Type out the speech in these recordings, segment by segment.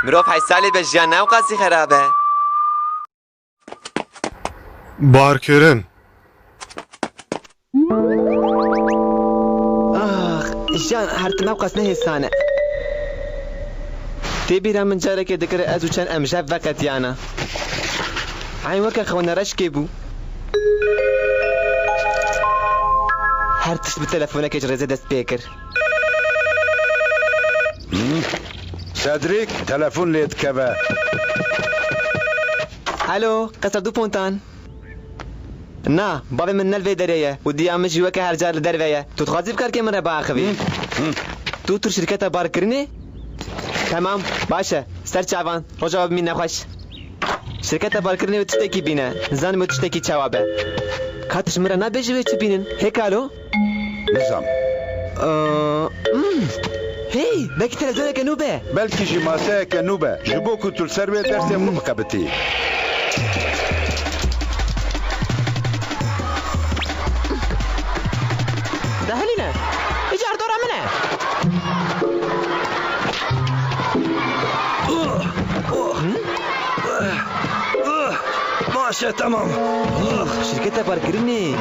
مرو 8 سالی به جیان نو قاسی خرابه بارکرین جان هرتم قاس نهسانه تبيرا من جارك ذكر ازو كان امجاب وقت يانا عين وكا خونا رشكي بو هرتش بتلفونك اجري زاد سبيكر سادريك تلفون ليت كبا الو قصر دو بونتان نا بابي من نلفي دريه ودي امشي وكا هرجار لدرفيه تو تخازي بكار كي من ربا اخوي تو تر شركتها باركرني تمام باشه سر چاوان رو جواب می نخوش شرکت بارکرنی و تشتکی بینه زن و تشتکی جوابه کاتش مرا نبیجی و چی بینن هیکالو نظام هی بلکی تلفزیون کنوبه بلكي جي ماسا كنوبة جبوكو تل سربي درسي مقبتي دهلينا اجار دورا منه ماشي تمام شركتها باركرني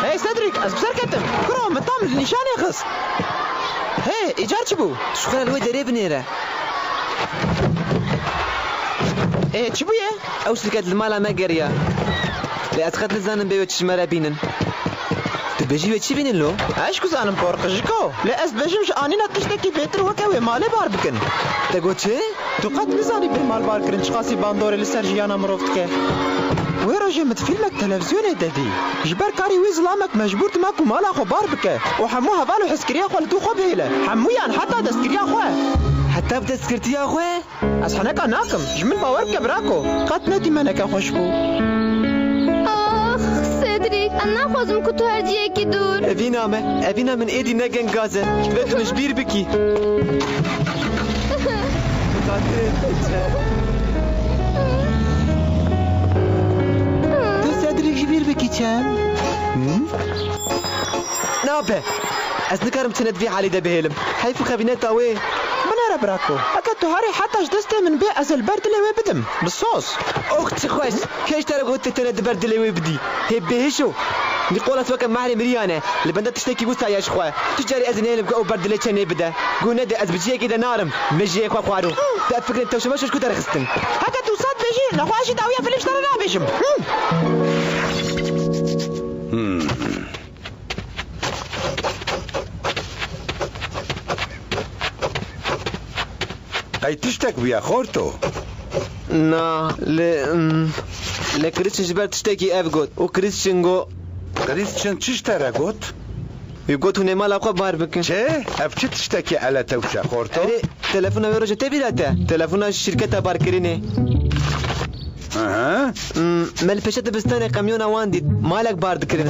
هاي سدريك از بسر كتم كرو مطام نشان يخص هاي ايجار چبو شخرا الوي دري بنيره ايه چبو يه او شركت المالا ما قريا لا اتخذ لزانن بيو تشمرا بينن تبجي وچی بینن لو ايش كزانم قرقشكو لا از بجمش انينا تشتكي بيتر وكوي مالي بار بكن تقول چه تو قد ميزاني بالمال بار كرن شخاصي باندوري لسرجيانا مروفتك ويروجي متفيلمك تلفزيون ددي جبر كاري وي ظلامك مجبور تماكو مالا خو بار بك وحموها بالو حسكريا خو تو خو بيله حمويان حتى دسكريا خو حتى بدأت سكرتي يا اخوي از حنكا ناكم جمن باور كبراكو قد ندي منك خوشبو سيدريك أنا خوازم كتو هرجيه كي دور ابينا من ايدي نگن غازه بتمش بير بكي تو سيدريك جبير بكي كان نابه از نكرم تند في حالي ده بهلم حيفو خبينات اوي من براكو اكد تهاري حتى جدسته من بيع از البرد اللي بدم بالصوص اخت خوش كيش ترى قلت تند برد اللي بدي هي بهشو نقولت وكم معري مريانه اللي بندت تشتكي بوسا يا شخوا تجاري ازنيلم كو برد اللي كان يبدا قلنا ده ازبجيه كده نارم مجيه خو خوارو تفكر انت وش كنت رخصتن هكا توصاد بيجي لخواشي داويه في الاشترى نابشم اي تشتك بيا خورتو نا ل كريستيان جبر تشتكي افغوت وكريستيانغو كريستيان تشترى قوت يقول هنا مال اقوى بار بكن چه افچ تشتكي على توشا خورتو تلفون ويروج تبيلاته تلفون شركه باركريني اها مال فشت بستاني كاميون واندي مالك بار دكرين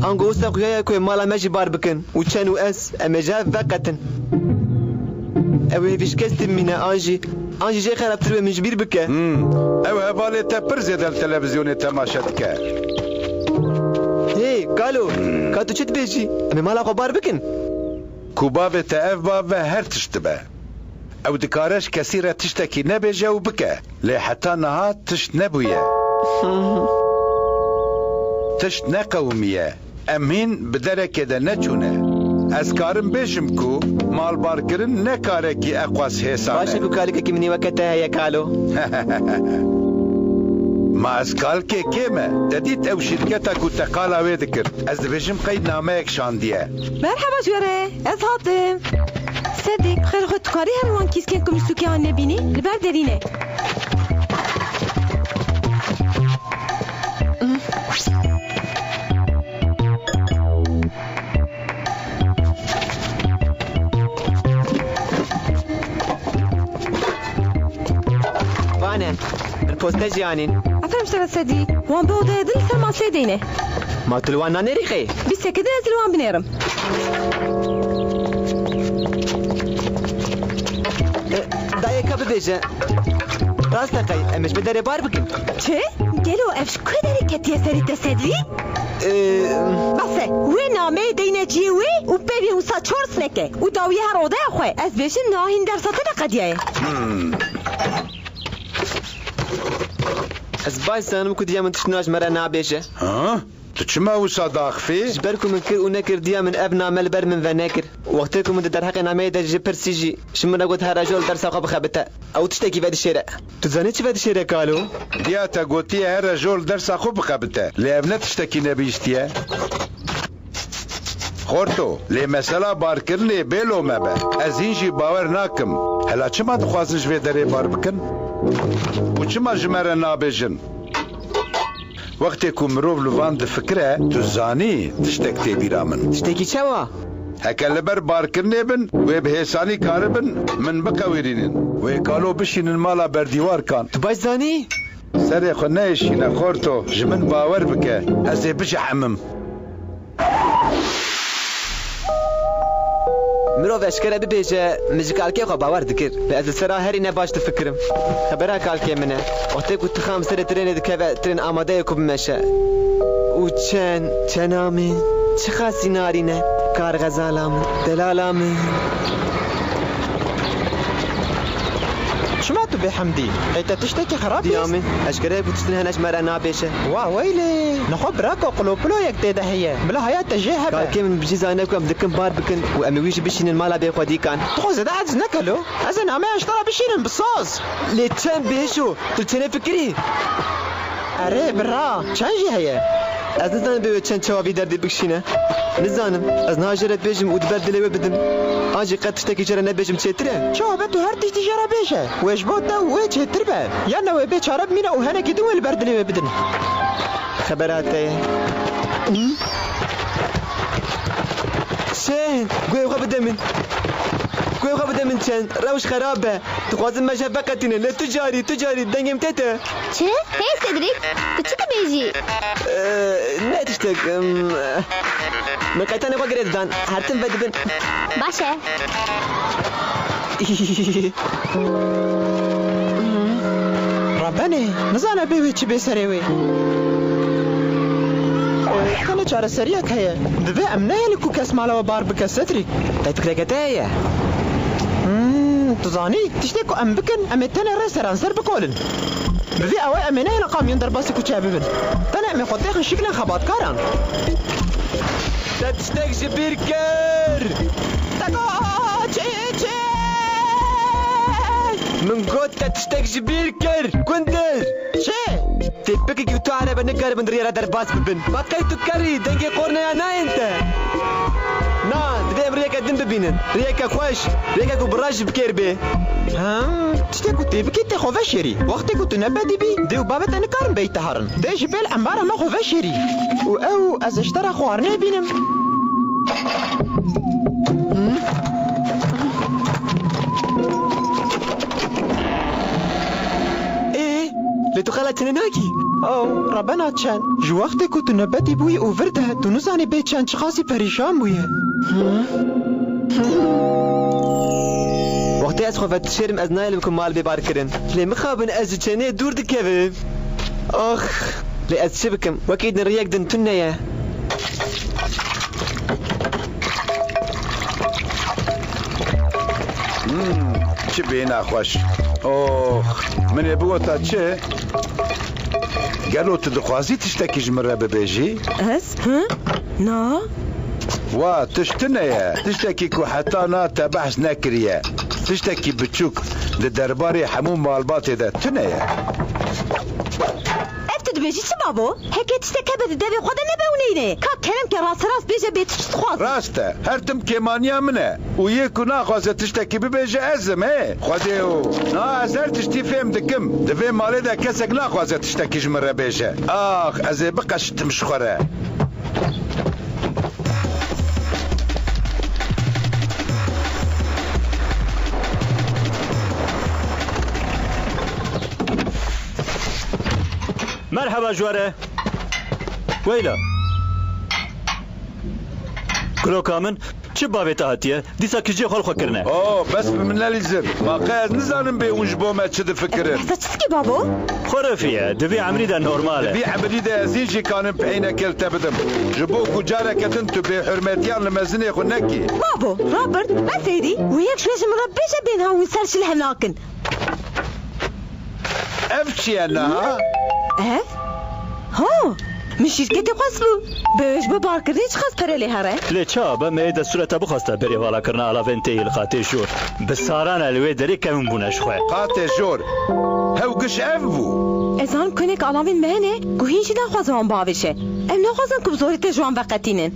انغو استقيا كوي مال ماجي بار بكن وشانو اس امجا فقتن اوه فيش كاست منا انجي جاي خراب تروي من جبير بكا اوه بالي تبرزد التلفزيون تماشتك هي قالوا كاتو چت بيجي انا مالا خبار بكن كوباب تاف باب هر تشتبه او دكارش كثيرة تشتكي نبجا وبكا لي حتى نهار تشت نبويا تشت نقومية امين بدرك دا نچونه از کارم بیشم کو مال بار کرن نکاره کی اقواس حسانه باشه بکالی که منی وقته یا کالو ما از کال که کمه ددیت او شرکتا کو تقالا وی دکر از بیشم قید نامه اکشاندیه مرحبا جوره از هاتم صدیق خیر خود کاری هموان کیس که کمیسو که آن نبینی لبر درینه البوستاج جانين افهم شرط صديق وان بوضع دل سلمان سيدينه ما تلوان نانيريخي بس كده نزل وان بنيرم دايكا ببيجا راستقي امش بدري بار بكن چه؟ گلو افش که داری کتیه سری تصدیق؟ بسه وی نامه دینه چیه وی و پیوی وسا چورس نکه و داوی هر اوده خواه از بیشم ناهین در ساته نقدیه از باید سانم که دیا من تشناش مرا نابیشه ها؟ تو چما وسا داخفی؟ جبركم من كر ونكر ديا من ابنا ملبر من فناكر وقتكم من در حق نامه در جبر سيجي شمنا قلت هراجول در ساقه بخبته او تشتكي بعد الشارع تزاني چه بعد الشارع قالوا دیا تا گوتی هر رجل درسا خوب بخبته لیب نتشتکی نبیشتیه خورتو لی مسئله بار کرنی بیلو مبه از اینجی باور ناکم هلا چما دخوازن جوی داره بار بکن و چما جمره نابیجن وقتی که مروف لوان ده فکره تو زانی تشتک تیبیرا من تشتكي چوا هکه لبر بار کرنی بن و به حسانی کار بن من بقویرینن و کالو بشینن مالا بردیوار کان تو باید زانی سر خو نشینه خورتو جمن باور بکه از بچه حمم مرو اشکره ببیجه مجکالکی خو باور دکر لأز سرا هری نباش تفکرم خبرها کالکی منه وقتی که تخام سر ترین دکه ترین آماده یکو بمشه و چنامه چه خاصی نارینه کار غزالامه دلالامه شما تو بحمدي انت تشتكي خراب ديامن اشكره بتشتن هناش مرا نابشه واه ويلي نخب راكو قلوبلو يك تيدا هي بلا هيا تجيها قال كي من بجي زانكم بدكم بار بكن وامويش بشين المال بي خدي كان تخوز ده عز نكلو ازن عم اشترى بشين بالصوص لي تشان بيشو تلتني فكري اري برا چنجي هي از نزانم به چند چوابی دردی بکشینه نزانم از ناجرت بیجم و دبردلی و بدم آنجی قد تشتکی چرا نبیجم چیتره چوابه تو هر تشتی جرا بیشه ویش بود ده وی چیتر به یا نوی بی چارب مینه و هنه کدوم البردلی و بدن خبراته شين قوي وخا بدا من شان روش خرابه تخوازم ما شفقتنا لا تجاري دنجم تيتا چه؟ هی سدریک تو چی بیجی؟ نه تشتك من قيتاني قوى قريد دان هرتم بدبن باشه رباني نزانا بيوي چي بيسري وي أنا چاره سريك هي دبي أمنايا لكو كاس مالا وبار بك ستري تفكرك تايا تزاني تشتكو أم بكن أم التاني ريسران سر بكولن بفي أواي أمنايا لقام يندر باسي كو چاببن تاني أمي خطيخ شكلن خبات كاران تشتك جبيركر تشي من قلت تشتك جبيركر كندر شي تبكي كي تعرف بنقر من ريرة درباس ببن بقيت كاري دنجي قرنا يا انت نا دبي ريكا دم ببينن ريكا خوش ريكا كو براج بكير بي تشتكو تبكي تخوفا شيري وقتي كنت نبدي بي ديو بابت انا كارن بيت هارن دي جبال عمارة ما خوفا شيري او از اشترى خوارنا بينم لتخلى تنناكي او ربنا تشان جو وقتی که تو نبتی بوی او ورده تو نزانی به چند چخاصی پریشان بویه وقتی از خوفت شرم از نایل بکن مال ببار کرن لی مخابن از چنه دور دکوه اخ لی از شبکم وکید نریک دن تنیه چه بینا خوش اوخ من یبو تا چه گلو تو دخوازی تشتکی جمره ببیجی اس ها نا وا تشتنه تشتکی کو حتی نا تبحث نکریه تشتکی بچوک ده درباری حموم مالبات ده تنه افتو دبیجی چی بابو؟ هکه تشتکه بده دوی خود نبونینه که کرم که راست بیجه بیتش تخواز راسته هرتم کمانیا منه و یکو ناخوازه تشتکی ببیجه ازم خودیو نا از هر تشتی فهم دکم دوی مالی ده کسک ناخوازه تشتکی جمره بیجه آخ از بقشتم شخوره مرحبا جواره ويلا كلو كامن چه چه بابت هاتیه دیسا کجی خال خو کرنه او بس بمنالی زر واقع از نزانم به اونج بو ما چه دفکرن هذا تسكي بابو خرافیه دوی عمری ده نورماله بی عملی ده از این جی کانم پینه کلته بدم جبو کجاره کتن تو به حرمتیان لمزنه خو نکی بابو روبرت ما سيدي وياك شوية مربيشة بينها ويسرش لها ناكن اف چیه نه؟ اف ها من شركتي قصلو بيش بباركر هيش خاص بريلي هره لی چا به می ده صورت بخواسته بری والا کرنا علا ونتی الخاطی شور بساران الوی دری کمون بونش خواه قاته جور هاو گش اف بو ازان كونك علامين مهنه گوهين شدن خوازوان باوشه ام نخوازن كبزوري تجوان وقتينن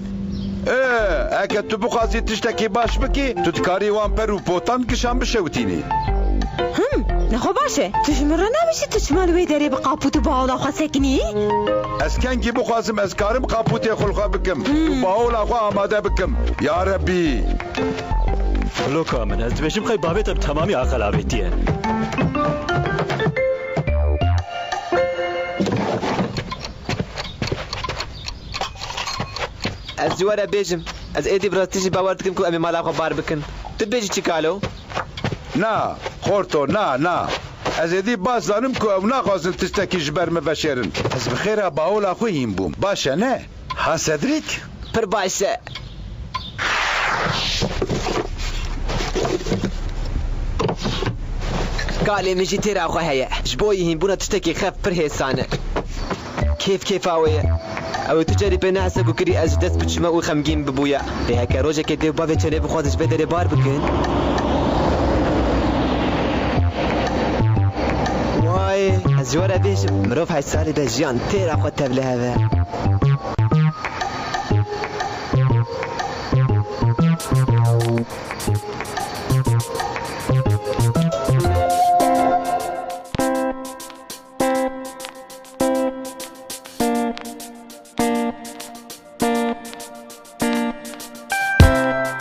اگه تو بخوازی تشتکی باش بکی تو تکاری وان پر و پوتان کشان بشوتینی نخو باشه تشمر نمیشه تشمال وی داری به قاپوتو باولا خوا سکنی از کنگی بخوازم از کارم قاپوتی خلقا بکم و باولا خوا آماده بکم یا ربی لوکا من از بشیم خیلی بابتم تمامی عقل آبیتیه از جواره بیجم از ایدی براتیجی باور دکم که امی مالا خو بار بکن تو بیجی چی کالو؟ نه خورتو نه از ایدی باز دانم که او نخوازن تشتکی جبر مبشرن از بخیره باولا خوییم بوم باشه نه ها سدریک پر باشه قالي مجي تيرا خو هيا جبوي هين بونا تشتكي خف پر هيسانه كيف اويه او تجري بين حسب كري از دست بچما او خمگين ببويا به هكا روجه كده بابا چنه بخوادش بدري بار بكن واي از جواره بيش مروف هاي سالي بجيان تيرا خو تبله هذا